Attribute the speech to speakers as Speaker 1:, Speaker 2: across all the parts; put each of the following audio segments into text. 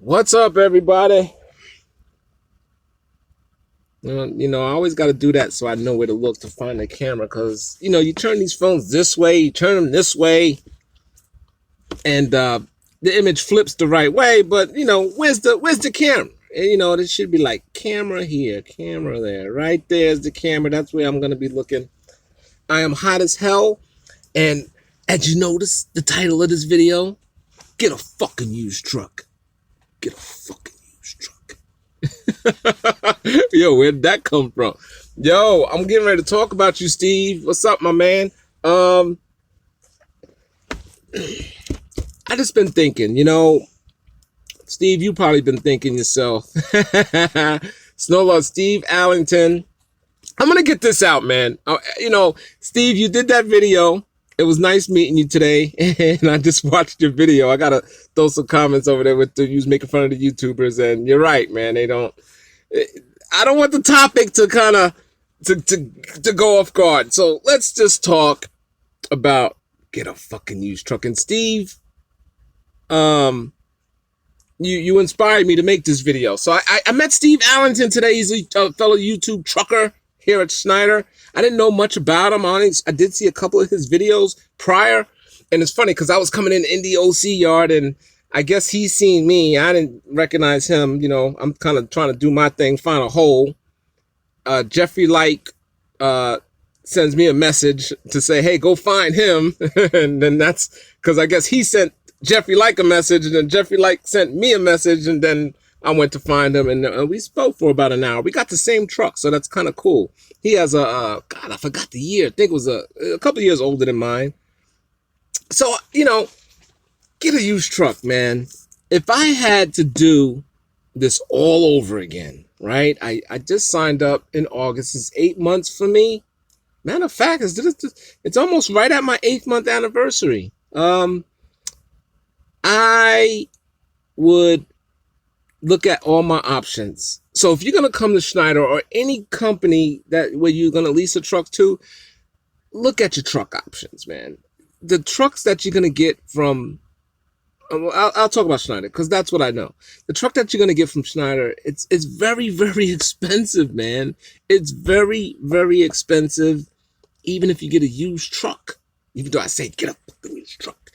Speaker 1: What's up, everybody? I always got to do that so I know where to look to find the camera because, you turn these phones this way, you turn them this way, and the image flips the right way, but, where's the camera? And, it should be like camera here, camera there. Right there's the camera. That's where I'm going to be looking. I am hot as hell, and as you notice, the title of this video, get a fucking used truck. Get a fucking used truck. Yo, where'd that come from? Yo, I'm getting ready to talk about you, Steve. What's up, my man? I just been thinking, Steve, you probably been thinking yourself. Snowlord Steve Allington. I'm gonna get this out, man. Steve, you did that video. It was nice meeting you today, and I just watched your video. I gotta throw some comments over there with you making fun of the YouTubers, and you're right, man. I don't want the topic to kind of to go off guard. So let's just talk about get a fucking used truck. And Steve, you inspired me to make this video. So I met Steve Allington today. He's a fellow YouTube trucker here at Schneider. I didn't know much about him. I did see a couple of his videos prior. And it's funny because I was coming in the OC yard and I guess he's seen me. I didn't recognize him. I'm kind of trying to do my thing, find a hole. Jeffrey sends me a message to say, hey, go find him. And then that's because I guess he sent Jeffrey a message, and then Jeffrey sent me a message, and then I went to find him, and we spoke for about an hour. We got the same truck, so that's kind of cool. He has God, I forgot the year. I think it was a couple years older than mine. So, get a used truck, man. If I had to do this all over again, right? I just signed up in August. It's 8 months for me. Matter of fact, it's almost right at my 8th month anniversary. I would look at all my options. So if you're going to come to Schneider or any company where you're going to lease a truck to, look at your truck options, man. The trucks that you're going to get from, I'll talk about Schneider because that's what I know. The truck that you're going to get from Schneider, it's very, very expensive, man. It's very, very expensive, even if you get a used truck. Even though I say get a fucking used truck.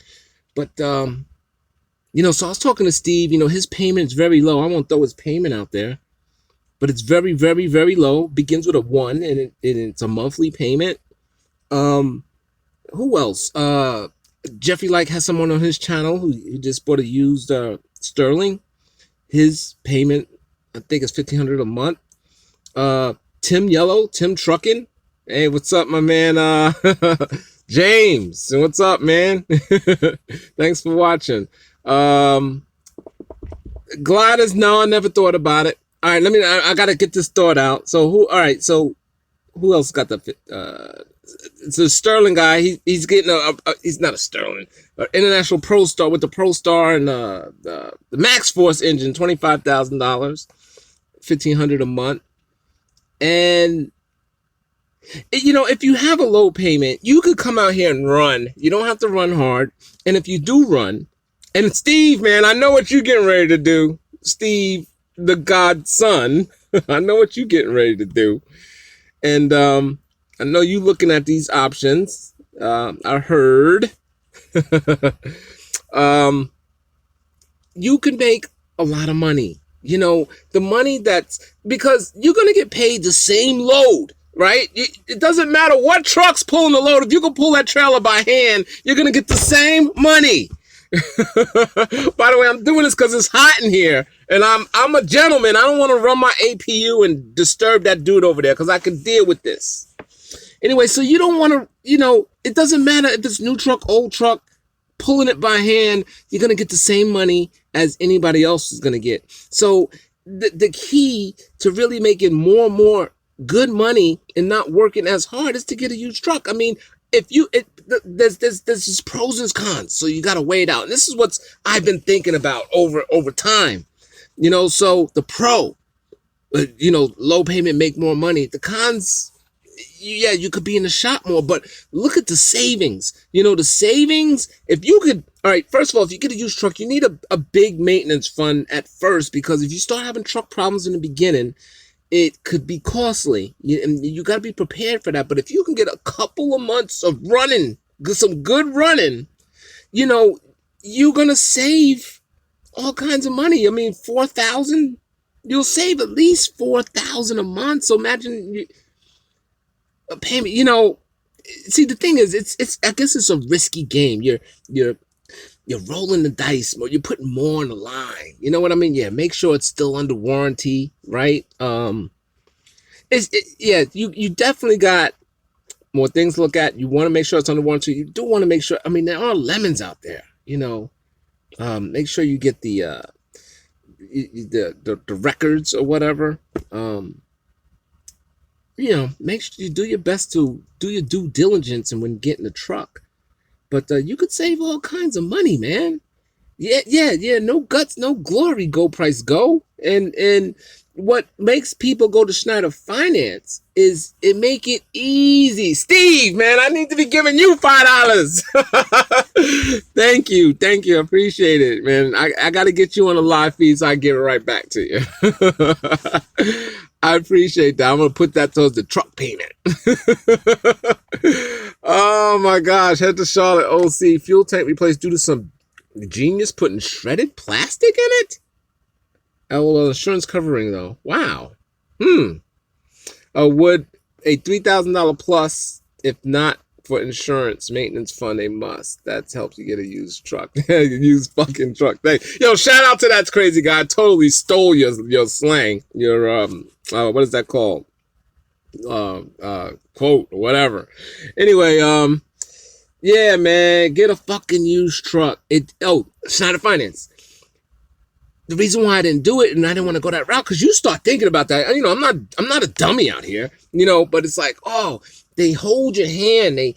Speaker 1: But, so I was talking to Steve, his payment is very low. I won't throw his payment out there, but it's very, very, very low. Begins with a 1 and it's a monthly payment. Who else? Jeffrey has someone on his channel who just bought a used Sterling. His payment, I think, is $1,500 a month. Tim Trucking. Hey, what's up, my man? James, what's up, man? Thanks for watching. Gladys, no, I never thought about it. All right, I gotta get this thought out. So who else got the it's a Sterling guy. He's getting he's not a Sterling, International Pro Star with the Pro Star and the Max Force engine, $25,000, $1,500 a month. And if you have a low payment, you could come out here and run. You don't have to run hard. And if you do run, and Steve, man, I know what you're getting ready to do. Steve, the godson, I know what you're getting ready to do. And I know you looking at these options. I heard. You can make a lot of money. The money because you're going to get paid the same load. Right? It doesn't matter what truck's pulling the load. If you can pull that trailer by hand, you're going to get the same money. By the way, I'm doing this because it's hot in here. And I'm a gentleman. I don't want to run my APU and disturb that dude over there because I can deal with this. Anyway, so you don't want to, it doesn't matter if it's new truck, old truck, pulling it by hand, you're going to get the same money as anybody else is going to get. So the key to really making more and more good money and not working as hard is to get a used truck. I mean, there's just pros and cons, so you got to weigh it out. And this is what I've been thinking about over time. So the pro, low payment, make more money. The cons, yeah, you could be in the shop more, but look at the savings. The savings, if you could, All right, first of all, if you get a used truck, you need a big maintenance fund at first, because if you start having truck problems in the beginning, it could be costly. And you got to be prepared for that. But if you can get a couple of months of running, some good running, you know, you're going to save all kinds of money. I mean, 4,000, you'll save at least 4,000 a month. So imagine a payment, you know. See, the thing is, it's I guess it's a risky game. You're rolling the dice more. You're putting more on the line. You know what I mean? Yeah, make sure it's still under warranty, right? Yeah, you definitely got more things to look at. You want to make sure it's under warranty. You do want to make sure. I mean, there are lemons out there. You know, make sure you get the records or whatever. You know, make sure you do your best to do your due diligence and when getting the truck. But you could save all kinds of money, man. Yeah. No guts, no glory. Go price go. And what makes people go to Schneider Finance is it make it easy. Steve, man, I need to be giving you $5. Thank you. I appreciate it, man. I got to get you on a live feed so I give it right back to you. I appreciate that. I'm going to put that towards the truck payment. Oh my gosh. Head to Charlotte OC. Fuel tank replaced due to some genius putting shredded plastic in it? LOL, insurance covering though. Wow. Would a $3,000 plus, if not for insurance maintenance fund, a must. That helps you get a used truck. Used fucking truck. Yo, shout out to That's Crazy Guy. I totally stole your slang. Your what is that called? Quote or whatever. Anyway, yeah, man, get a fucking used truck. Schneider Finance. The reason why I didn't do it and I didn't want to go that route, because you start thinking about that. You know, I'm not a dummy out here, you know, but it's like, oh, they hold your hand. They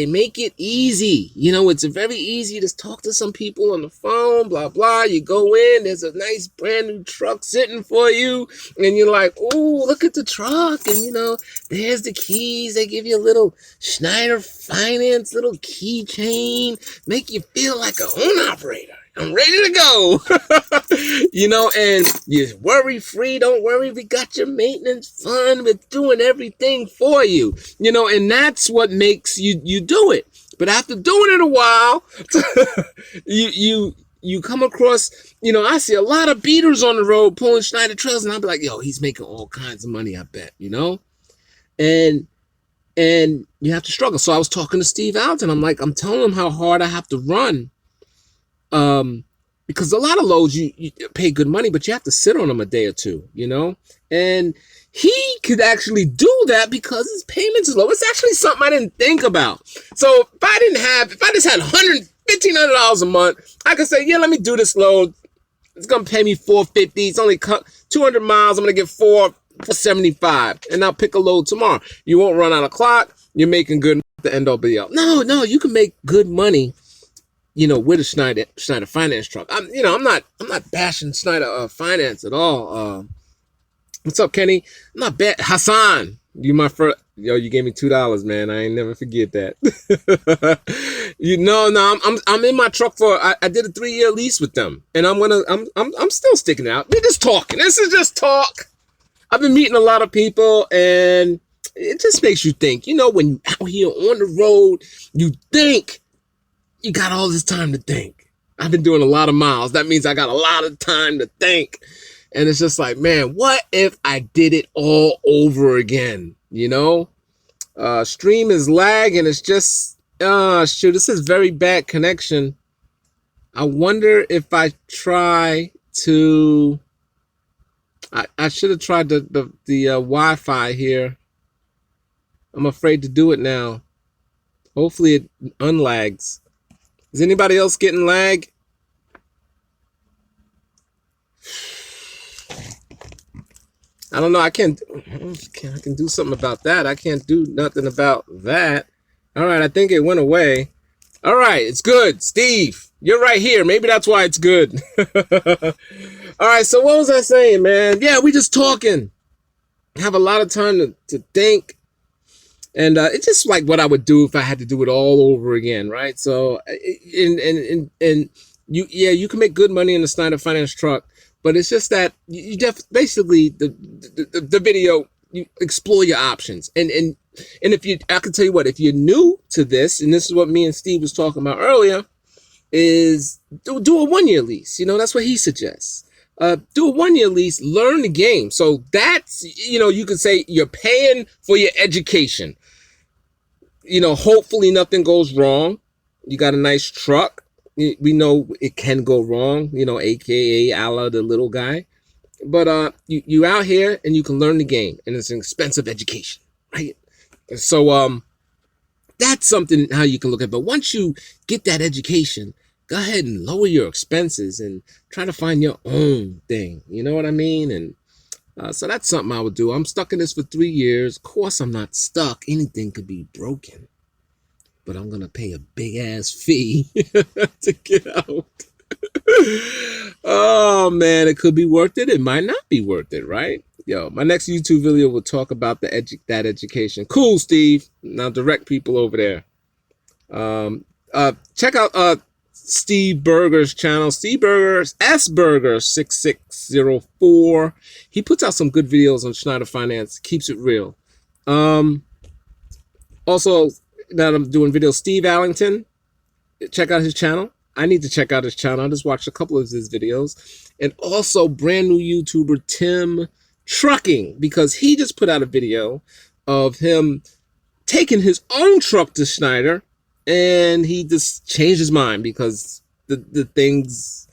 Speaker 1: make it easy. You know, it's very easy to talk to some people on the phone, blah, blah. You go in, there's a nice brand new truck sitting for you. And you're like, oh, look at the truck. And, you know, there's the keys. They give you a little Schneider Finance, little keychain, make you feel like an owner operator. I'm ready to go. You know, and you're worry free. Don't worry. We got your maintenance fund. We're doing everything for you. You know, and that's what makes you do it. But after doing it a while, you come across, you know, I see a lot of beaters on the road pulling Schneider trails, and I'll be like, yo, he's making all kinds of money, I bet, you know? And you have to struggle. So I was talking to Steve Alton. I'm telling him how hard I have to run. Because a lot of loads you pay good money, but you have to sit on them a day or two, you know? And he could actually do that because his payments is low. It's actually something I didn't think about. So if I just had $1,500 a month, I could say, yeah, let me do this load. It's going to pay me $450. It's only 200 miles. I'm going to get $475, and I'll pick a load tomorrow. You won't run out of clock. You're making good at the end all be all. No, you can make good money, you know, with a Schneider Finance truck. I'm not bashing Schneider Finance at all. What's up, Kenny? I'm not bad. Hassan, you my first. Yo, you gave me $2, man. I ain't never forget that. I'm in my truck I did a 3-year lease with them, and I'm still sticking out. We're just talking. This is just talk. I've been meeting a lot of people, and it just makes you think. You know, when you out here on the road, you think you got all this time to think. I've been doing a lot of miles. That means I got a lot of time to think. And it's just like, man, what if I did it all over again? You know, stream is lagging. It's just, shoot, this is very bad connection. I wonder if I try to, I should have tried the Wi-Fi here. I'm afraid to do it now. Hopefully it unlags. Is anybody else getting lag? I don't know. I can do something about that. I can't do nothing about that. All right. I think it went away. All right. It's good. Steve, you're right here. Maybe that's why it's good. All right. So what was I saying, man? Yeah, we just talking. Have a lot of time to think. And it's just like what I would do if I had to do it all over again, right? So, and you, yeah, you can make good money in the Schneider Finance truck, but it's just that basically the video, you explore your options, and if you, I can tell you what, if you're new to this, and this is what me and Steve was talking about earlier, is do a 1 year lease. You know, that's what he suggests. Do a 1 year lease, learn the game. So that's, you know, you could say you're paying for your education. You know, hopefully nothing goes wrong. You got a nice truck. We know it can go wrong, you know, AKA Allah, the little guy. But you out here and you can learn the game, and it's an expensive education, right? So that's something how you can look at it. But once you get that education, go ahead and lower your expenses and try to find your own thing. You know what I mean? And so that's something I would do. I'm stuck in this for 3 years. Of course, I'm not stuck. Anything could be broken. But I'm going to pay a big ass fee to get out. Oh, man, it could be worth it. It might not be worth it, right? Yo, my next YouTube video will talk about that education. Cool, Steve. Now direct people over there. Check out Steve Berger's channel. Steve Berger's Burger 6604. He puts out some good videos on Schneider Finance. Keeps it real. Also, that I'm doing videos, Steve Allington. Check out his channel. I need to check out his channel. I just watched a couple of his videos. And also brand new YouTuber Tim Trucking, because he just put out a video of him taking his own truck to Schneider, and he just changed his mind because the things,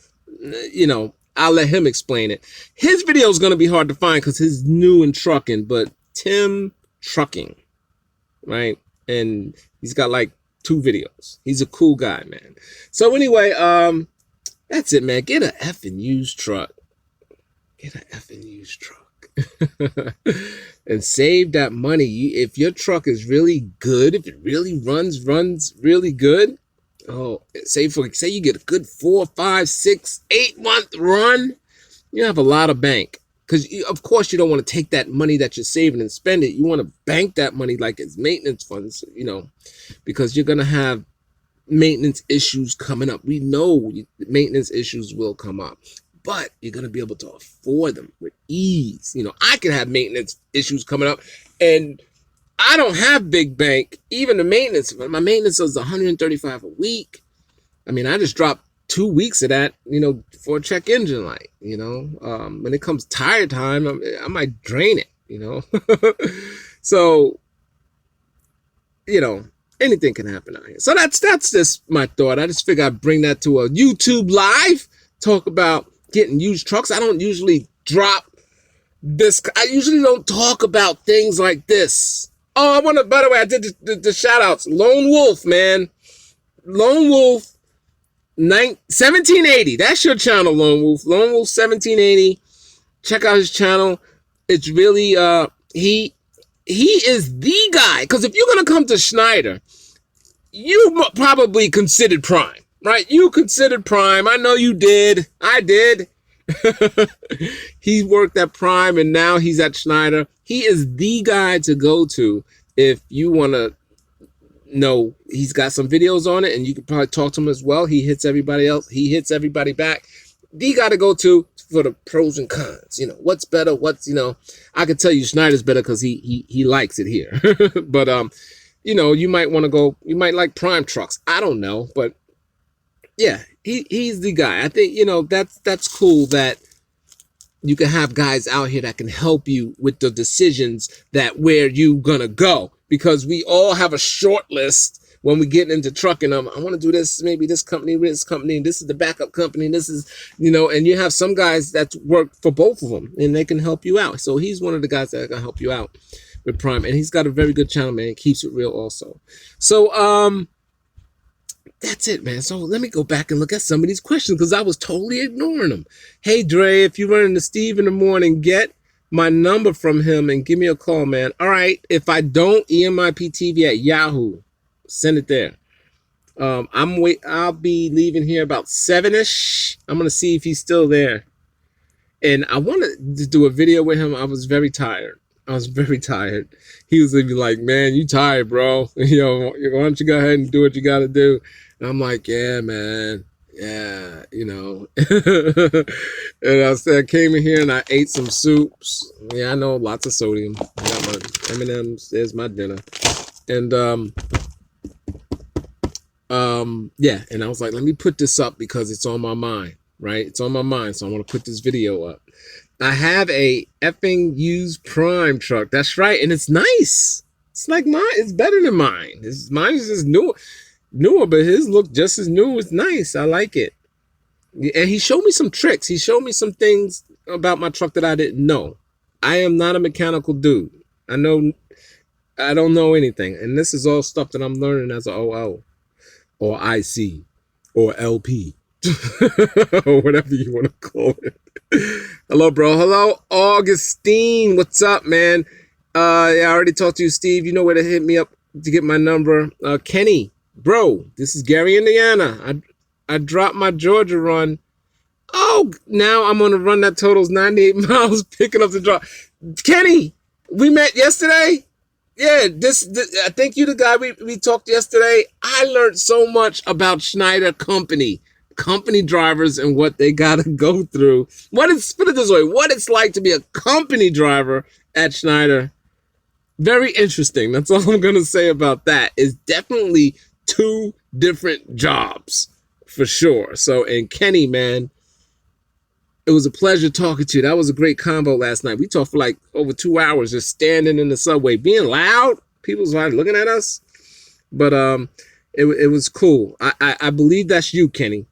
Speaker 1: you know, I'll let him explain it. His video is going to be hard to find because he's new in trucking, but Tim Trucking, right? And he's got like 2 videos. He's a cool guy, man. So anyway, that's it, man. Get a effing used truck. Get a effing used truck. And save that money. If your truck is really good, if it really runs really good, say you get a good 4, 5, 6, 8 month run, you have a lot of bank. Because of course you don't want to take that money that you're saving and spend it. You want to bank that money like it's maintenance funds, you know, because you're gonna have maintenance issues coming up. We know maintenance issues will come up, but you're going to be able to afford them with ease. You know, I can have maintenance issues coming up, and I don't have big bank. Even the maintenance, my maintenance is $135 a week. I mean, I just dropped 2 weeks of that, you know, for a check engine light. You know, when it comes tire time, I might drain it, you know. So, you know, anything can happen out here. So that's just my thought. I just figured I'd bring that to a YouTube live, talk about getting used trucks. I don't usually drop this. I usually don't talk about things like this. Oh, I want to, by the way, I did the shout outs. Lone Wolf, man. Lone Wolf 1780. That's your channel, Lone Wolf. Lone Wolf 1780. Check out his channel. It's really, he is the guy. Because if you're going to come to Schneider, you probably considered Prime, right? You considered Prime. I know you did. I did. He worked at Prime and now he's at Schneider. He is the guy to go to if you want to know. He's got some videos on it and you can probably talk to him as well. He hits everybody else. He hits everybody back. The guy to go to for the pros and cons. You know, what's better? What's, you know, I can tell you Schneider's better because he likes it here. But, you know, you might want to go, you might like Prime trucks. I don't know, but yeah, he's the guy. I think, you know, that's cool that you can have guys out here that can help you with the decisions that where you gonna go, because we all have a short list when we get into trucking. I want to do this, maybe this company, and this is the backup company. And this is, you know, and you have some guys that work for both of them and they can help you out. So he's one of the guys that can help you out with Prime, and he's got a very good channel, man. He keeps it real also. So that's it, man. So let me go back and look at some of these questions because I was totally ignoring them. Hey Dre, if you run into Steve in the morning, get my number from him and give me a call, man. All right, if I don't, EMIPTV at Yahoo, send it there. I'll be leaving here about 7ish. I'm gonna see if he's still there, and I wanted to do a video with him. I was very tired. I was very tired. He was even like, man, you tired, bro. Why don't you go ahead and do what you got to do? And I'm like, yeah, man. Yeah, And I came in here and I ate some soups. Yeah, I know, lots of sodium. I got my M&Ms. There's my dinner. And, yeah, and I was like, let me put this up because it's on my mind, right? It's on my mind, so I want to put this video up. I have a effing used Prime truck. That's right, and it's nice. It's like mine. It's better than mine. Mine is just newer, but his look just as new. It's nice. I like it. And he showed me some tricks. He showed me some things about my truck that I didn't know. I am not a mechanical dude. I don't know anything, and this is all stuff that I'm learning as an OO or IC or LP. Or whatever you want to call it. Hello, bro. Hello, Augustine. What's up, man? Yeah, I already talked to you, Steve. You know where to hit me up to get my number. Kenny, bro, this is Gary, Indiana. I dropped my Georgia run. Oh, now I'm on a run that totals 98 miles, picking up the drop. Kenny, we met yesterday. Yeah, this I think you the guy we talked yesterday. I learned so much about Schneider company drivers and what they gotta go through. Put it this way, what it's like to be a company driver at Schneider. Very interesting. That's all I'm gonna say about that. It's definitely two different jobs for sure. So, and Kenny, man, it was a pleasure talking to you. That was a great combo last night. We talked for like over 2 hours, just standing in the subway, being loud. People was like looking at us, but it was cool. I believe that's you, Kenny.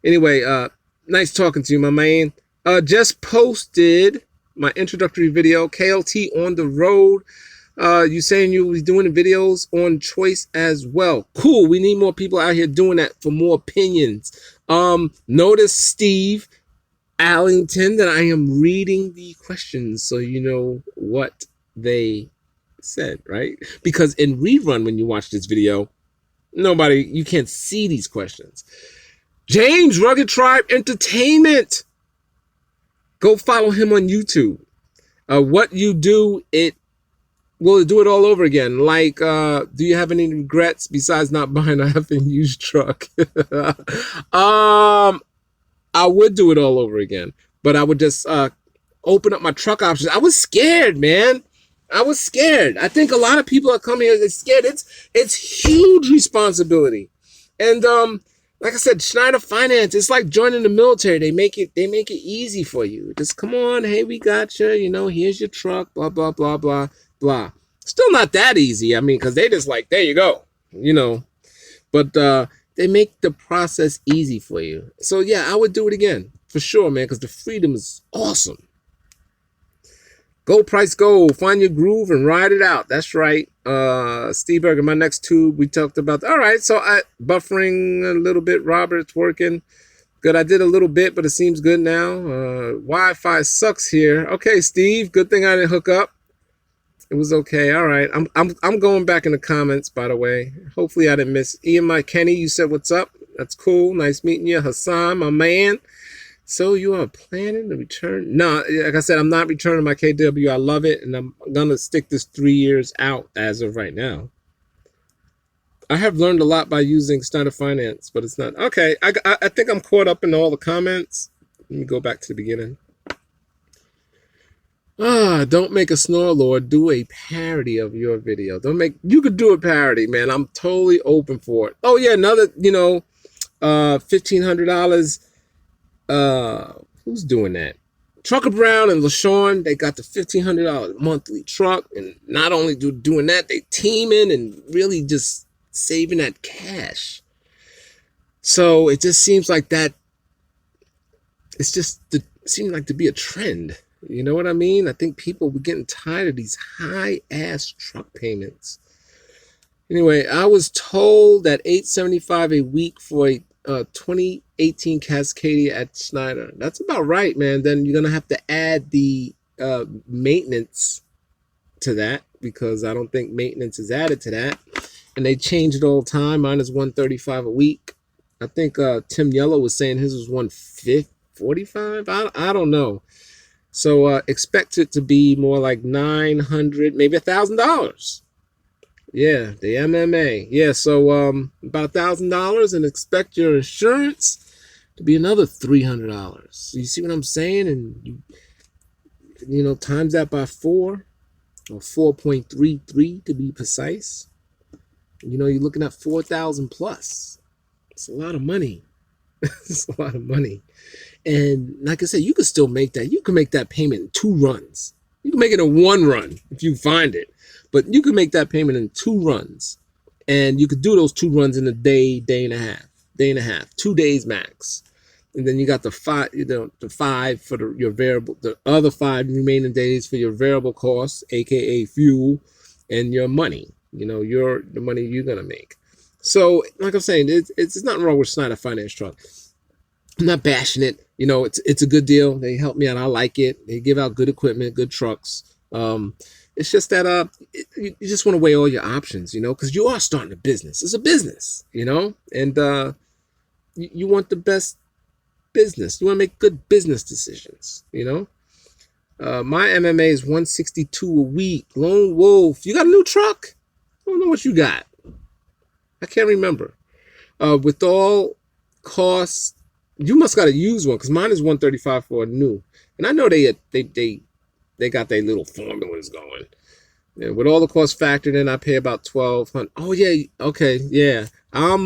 Speaker 1: Anyway, nice talking to you, my man. Just posted my introductory video, KLT on the road. You saying you was doing the videos on choice as well. Cool. We need more people out here doing that for more opinions. Notice Steve Allington that I am reading the questions so you know what they said, right? Because in rerun, when you watch this video, you can't see these questions. James, Rugged Tribe Entertainment. Go follow him on YouTube. What you do, will do it all over again. Like, do you have any regrets besides not buying a effing used truck? I would do it all over again, but I would just open up my truck options. I was scared, man. I was scared. I think a lot of people are coming here, they're scared. It's huge responsibility. And like I said, Schneider Finance, it's like joining the military. They make it easy for you. Just come on, hey, we got you. Here's your truck, blah, blah, blah, blah, blah. Still not that easy. I mean, because they just like, there you go, But they make the process easy for you. So, yeah, I would do it again. For sure, man, because the freedom is awesome. Go, price, go. Find your groove and ride it out. That's right. Steve Berger, my next tube, we talked about. All right, so buffering a little bit. Robert's working. Good, I did a little bit, but it seems good now. Wi-Fi sucks here. Okay, Steve, good thing I didn't hook up. It was okay. All right. I'm going back in the comments, by the way. Hopefully I didn't miss. Ian, my Kenny, you said what's up. That's cool. Nice meeting you. Hassan, my man. So you are planning to return? No, like I said, I'm not returning my KW. I love it, and I'm gonna stick this 3 years out as of right now. I have learned a lot by using Schneider Finance, but it's not okay. I think I'm caught up in all the comments. Let me go back to the beginning. Don't make a Snore Lord do a parody of your video. You could do a parody, man. I'm totally open for it. Oh yeah, another, $1,500. Who's doing that? Trucker Brown and LaShawn, they got the $1,500 monthly truck, and not only doing that, they teaming and really just saving that cash. So it just seems like that. It's just it seems like to be a trend. You know what I mean? I think people were getting tired of these high-ass truck payments. Anyway, I was told that $875 a week for a 2018 Cascadia at Schneider. That's about right, man. Then you're going to have to add the maintenance to that, because I don't think maintenance is added to that. And they change it all the time. Mine is $135 a week. I think Tim Yellow was saying his was $145. I don't know. So expect it to be more like $900, maybe $1,000. Yeah, the MMA. Yeah, so about $1,000, and expect your insurance to be another $300. So you see what I'm saying? And you know, times that by 4, or 4.33 to be precise. You know, you're looking at 4,000 plus. It's a lot of money. It's a lot of money. And like I said, you can still make that. You can make that payment in 2 runs. You can make it in 1 run if you find it. But you can make that payment in 2 runs. And you could do those 2 runs in a day, day and a half, 2 days max. And then you got the 5, the 5 for your variable, the other 5 remaining days for your variable costs, aka fuel, and your money. You know, the money you're gonna make. So, like I'm saying, it's nothing wrong with Schneider Finance Truck. I'm not bashing it. You know, it's a good deal. They help me out. I like it. They give out good equipment, good trucks. It's just that you just want to weigh all your options, you know, because you are starting a business. It's a business, you know, and you want the best business. You want to make good business decisions, you know. My MMA is $162 a week. Lone Wolf, you got a new truck? I don't know what you got. I can't remember. With all costs, you must got a used one, because mine is $135 for a new. And I know they got their little formulas going. And with all the costs factored in, I pay about $1,200. Oh yeah, okay, yeah. I'm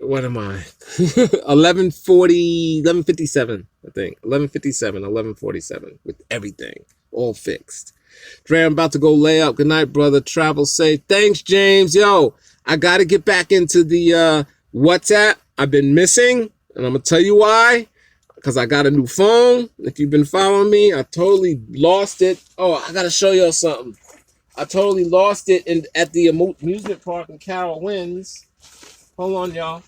Speaker 1: what am I? 1157, I think. 1147 with everything all fixed. Dre, I'm about to go lay up. Good night, brother. Travel safe. Thanks, James. Yo, I got to get back into the WhatsApp. I've been missing, and I'm going to tell you why. Because I got a new phone. If you've been following me, I totally lost it. Oh, I got to show y'all something. I totally lost it at the amusement park in Carol Winds. Hold on, y'all.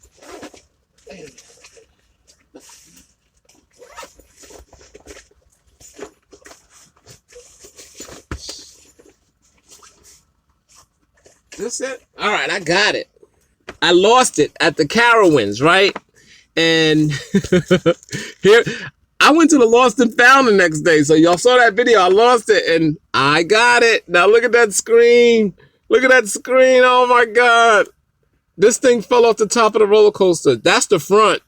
Speaker 1: This it? All right, I got it. I lost it at the Carowinds, right? And here, I went to the Lost and Found the next day. So y'all saw that video. I lost it, and I got it. Now look at that screen. Look at that screen. Oh, my God. This thing fell off the top of the roller coaster. That's the front.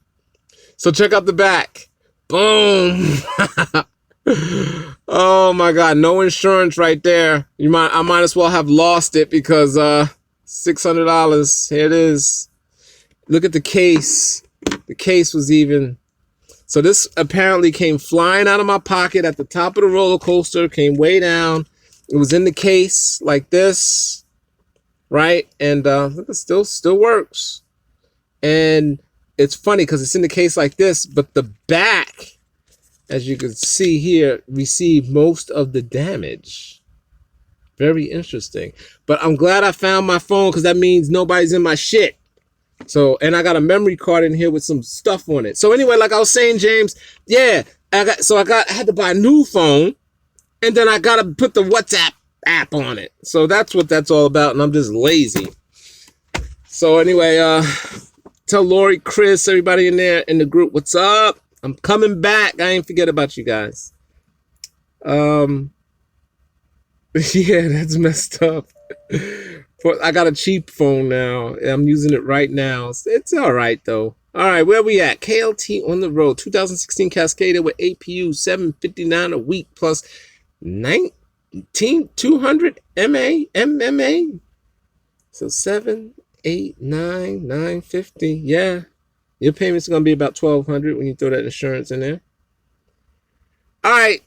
Speaker 1: So check out the back. Boom. Oh my God, no insurance right there. I might as well have lost it, because $600. Here it is. Look at the case. The case was even. So this apparently came flying out of my pocket at the top of the roller coaster, came way down. It was in the case like this, right? And look, it still works. And it's funny because it's in the case like this, but the back, as you can see here, received most of the damage. Very interesting. But I'm glad I found my phone, because that means nobody's in my shit. So, and I got a memory card in here with some stuff on it. So anyway, like I was saying, James, yeah, I had to buy a new phone, and then I got to put the WhatsApp app on it. So that's what that's all about, and I'm just lazy. So anyway, tell Lori, Chris, everybody in there in the group, what's up? I'm coming back. I ain't forget about you guys. Yeah, that's messed up. I got a cheap phone now. I'm using it right now. It's all right, though. All right, where we at? KLT on the road. 2016 Cascadia with APU, $759 a week plus 19,200 MMA. So 7, 8, 9, 950. Yeah. Your payment's going to be about $1,200 when you throw that insurance in there. All right.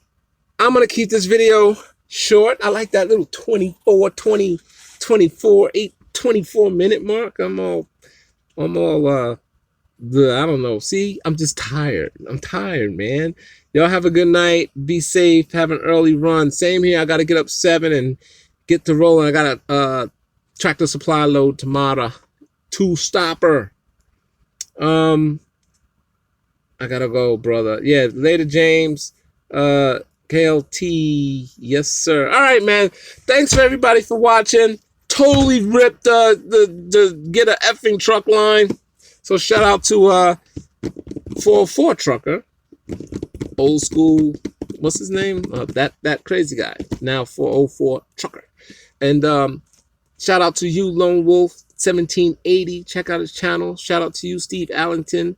Speaker 1: I'm going to keep this video short. I like that little 24 minute mark. I'm all I don't know. See, I'm just tired. I'm tired, man. Y'all have a good night. Be safe. Have an early run. Same here. I got to get up 7 and get to rolling. I got a tractor supply load tomorrow. 2-stopper. I gotta go, brother. Yeah, later, James. KLT, yes, sir. All right, man. Thanks for everybody for watching. Totally ripped the get a effing truck line. So shout out to 404 trucker. old school, what's his name? That crazy guy, now 404 trucker. And shout out to you, Lone Wolf 1780. Check out his channel. Shout out to you, Steve Allington.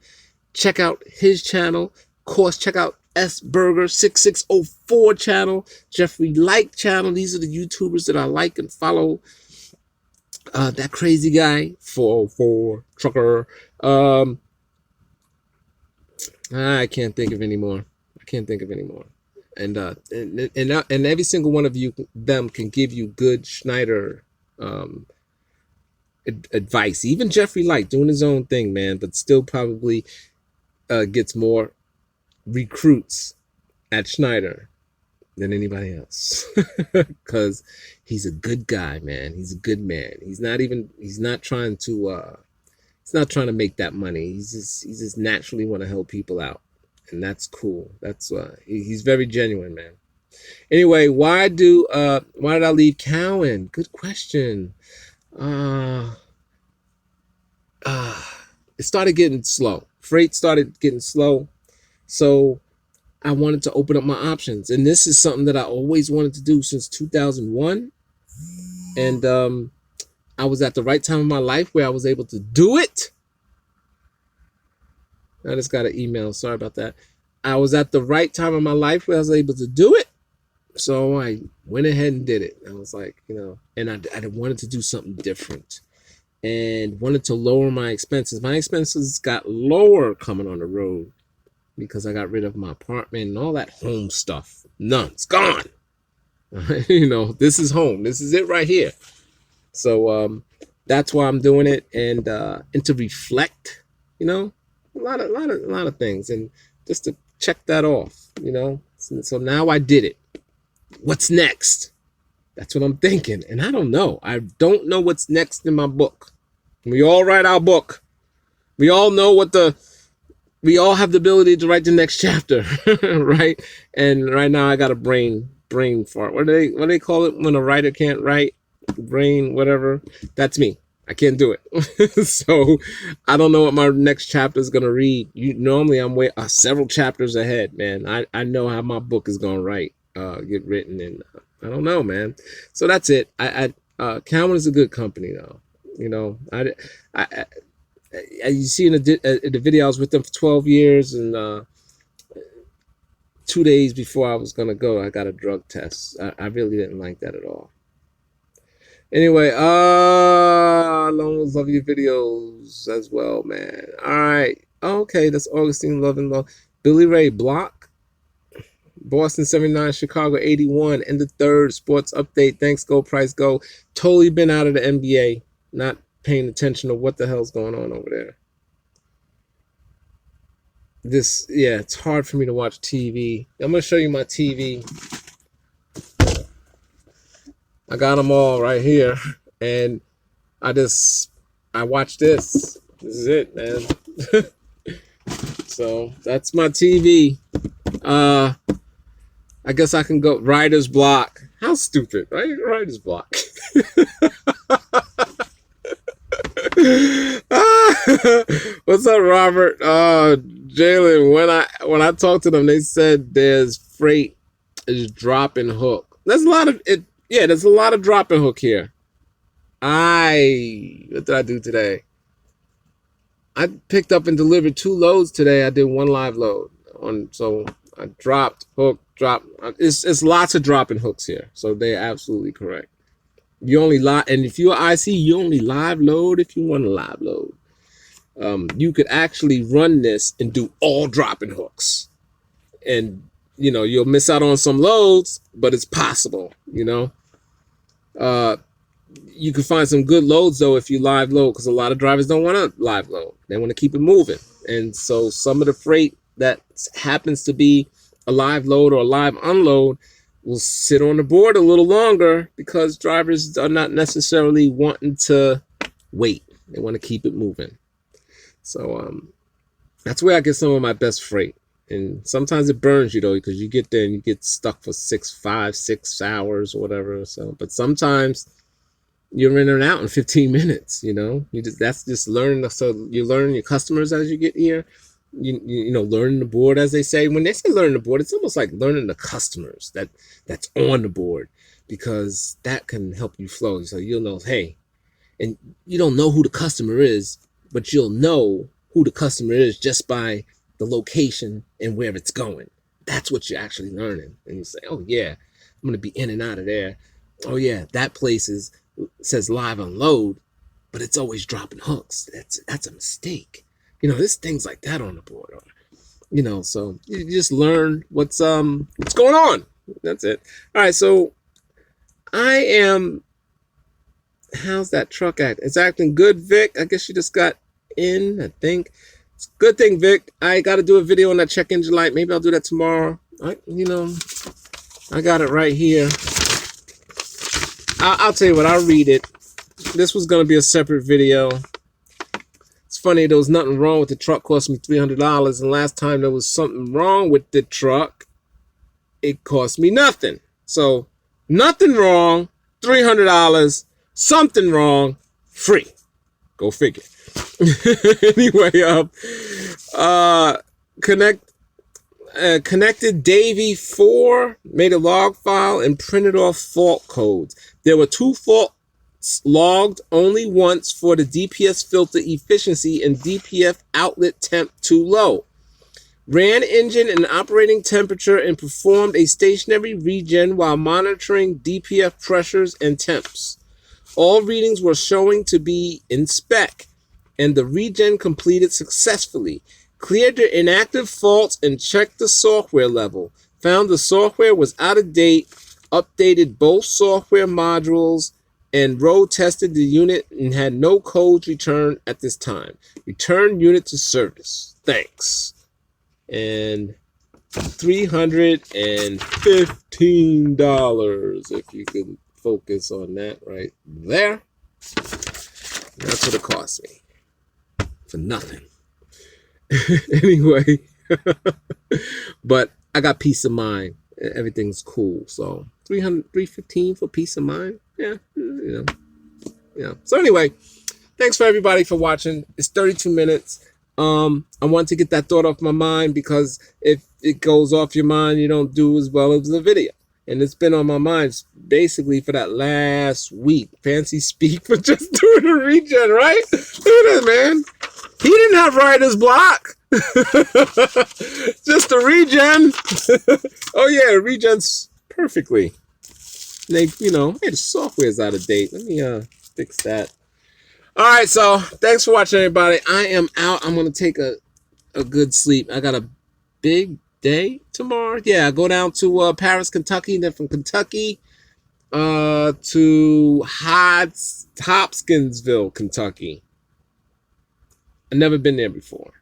Speaker 1: Check out his channel. Of course, check out S Burger 6604 channel, Jeffrey Like channel. These are the YouTubers that I like and follow. That crazy guy 404 trucker. I can't think of any more. And every single one of you them can give you good Schneider advice. Even Jeffrey Light doing his own thing, man, but still probably gets more recruits at Schneider than anybody else. Because he's a good guy, man. He's a good man. He's not trying to make that money. He's just naturally want to help people out. And that's cool. That's he's very genuine, man. Anyway, why did I leave Cowan? Good question. It started getting slow. Freight started getting slow. So I wanted to open up my options. And this is something that I always wanted to do since 2001. And I was at the right time in my life where I was able to do it. I just got an email. Sorry about that. I was at the right time in my life where I was able to do it. So I went ahead and did it. I was like, and I wanted to do something different and wanted to lower my expenses. My expenses got lower coming on the road because I got rid of my apartment and all that home stuff. None. It's gone. This is home. This is it right here. So that's why I'm doing it. And to reflect, a lot of things, and just to check that off, So now I did it. What's next? That's what I'm thinking. And I don't know. I don't know what's next in my book. We all write our book. We all know we all have the ability to write the next chapter, right? And right now I got a brain fart. What do they call it when a writer can't write? Brain, whatever. That's me. I can't do it. So I don't know what my next chapter is going to read. Normally I'm several chapters ahead, man. I know how my book is going to get written, and I don't know, man. So that's it. Cowan is a good company, though. You see in the video, I was with them for 12 years, and 2 days before I was going to go, I got a drug test. I really didn't like that at all. Anyway, Lone love your videos as well, man. All right. Okay, that's Augustine Love and Love. Billy Ray Block. Boston 79, Chicago 81, and the third sports update. Thanks, Go Price Go. Totally been out of the NBA. Not paying attention to what the hell's going on over there. It's hard for me to watch TV. I'm going to show you my TV. I got them all right here, and I watch this. This is it, man. So that's my TV. I guess I can go writer's block. How stupid, right? Writer's block. What's up, Robert? Jalen, when I talked to them, they said there's freight is dropping hook. There's a lot of it. Yeah, there's a lot of drop and hook here. What did I do today? I picked up and delivered 2 loads today. I did 1 live load. So I dropped, hook, drop. It's lots of drop and hooks here. So they're absolutely correct. You only live, and if you're IC, you only live load if you want to live load. You could actually run this and do all drop and hooks. And, you'll miss out on some loads, but it's possible, You can find some good loads though if you live load, because a lot of drivers don't want to live load. They want to keep it moving. And so some of the freight that happens to be a live load or a live unload will sit on the board a little longer because drivers are not necessarily wanting to wait. They want to keep it moving. So that's where I get some of my best freight. And sometimes it burns you though, because you get there and you get stuck for 5, 6 hours or whatever. So, but sometimes you're in and out in 15 minutes, that's just learning. So you learn your customers as you get here. you know, learning the board, as they say. When they say learning the board, it's almost like learning the customers that's on the board, because that can help you flow. So you'll know, hey, and you don't know who the customer is, but you'll know who the customer is just by the location and where it's going. That's what you're actually learning. And you say, oh yeah, I'm gonna be in and out of there. Oh yeah, that place says live unload, but it's always dropping hooks. That's a mistake. You know, there's things like that on the board. Or, you know, so you just learn what's going on. That's it. All right, so I am. How's that truck act? It's acting good, Vic. I guess you just got in, I think. It's a good thing, Vic. I got to do a video on that check engine light. Maybe I'll do that tomorrow. You know, I got it right here. I'll tell you what, I'll read it. This was going to be a separate video. It's funny, there was nothing wrong with the truck, cost me $300. And last time there was something wrong with the truck, it cost me nothing. So, nothing wrong, $300. Something wrong, free. Go figure. Anyway, connected Davy 4, made a log file and printed off fault codes. There were 2 faults logged, only once for the DPF filter efficiency and DPF outlet temp too low. Ran engine and operating temperature and performed a stationary regen while monitoring DPF pressures and temps. All readings were showing to be in spec, and the regen completed successfully. Cleared the inactive faults and checked the software level. Found the software was out of date, updated both software modules, and road tested the unit and had no codes returned at this time. Return unit to service. Thanks. And $315, if you could focus on that right there. That's what it cost me. For nothing. Anyway. But I got peace of mind. Everything's cool. So $315 for peace of mind. Yeah, you know. Yeah. So anyway, thanks for everybody for watching. It's 32 minutes. I want to get that thought off my mind, because if it goes off your mind, you don't do as well as the video. And it's been on my mind basically for that last week. Fancy speak for just doing a regen, right? Look at this, man. He didn't have writer's block. Just a regen. Oh yeah, it regens perfectly. They, you know, hey, the software's out of date. Let me fix that. All right, so thanks for watching, everybody. I am out. I'm gonna take a good sleep. I got a big day tomorrow. Yeah, I go down to Paris, Kentucky, then from Kentucky to Hopkinsville, Kentucky. I've never been there before.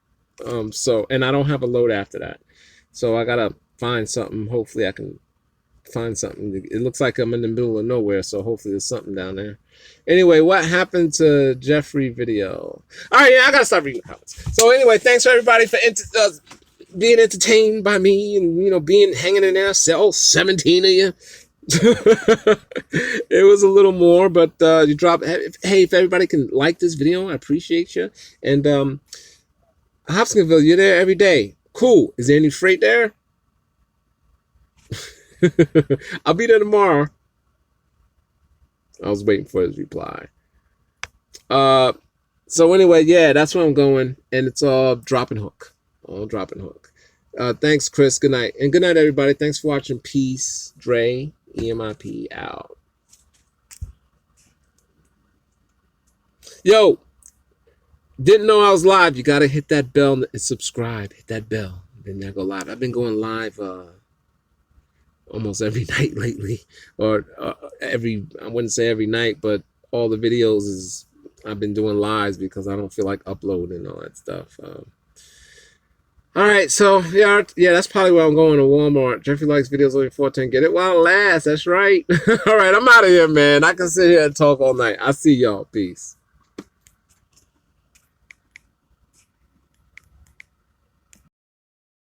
Speaker 1: So, and I don't have a load after that. So I gotta find something. Hopefully I can find something. It looks like I'm in the middle of nowhere, so hopefully there's something down there. Anyway, what happened to Jeffrey video? All right, yeah, I gotta start reading the comments. So anyway, thanks for everybody for being entertained by me, and you know, hanging in there. 17 of you. It was a little more, but you drop. Hey, if everybody can like this video, I appreciate you. And Hopkinsville, you're there every day. Cool. Is there any freight there? I'll be there tomorrow. I was waiting for his reply. So anyway, yeah, that's where I'm going, and it's all dropping hook. All dropping hook. Thanks, Chris. Good night. And good night, everybody. Thanks for watching. Peace. Dre, EMIP out. Yo, didn't know I was live. You got to hit that bell and subscribe. Hit that bell. Then I go live. I've been going live almost every night lately. Or I wouldn't say every night, but all the videos I've been doing lives because I don't feel like uploading and all that stuff. All right, so yeah, that's probably where I'm going to Walmart. Jeffrey likes videos only 410. Get it while it lasts. That's right. All right, I'm out of here, man. I can sit here and talk all night. I'll see y'all. Peace.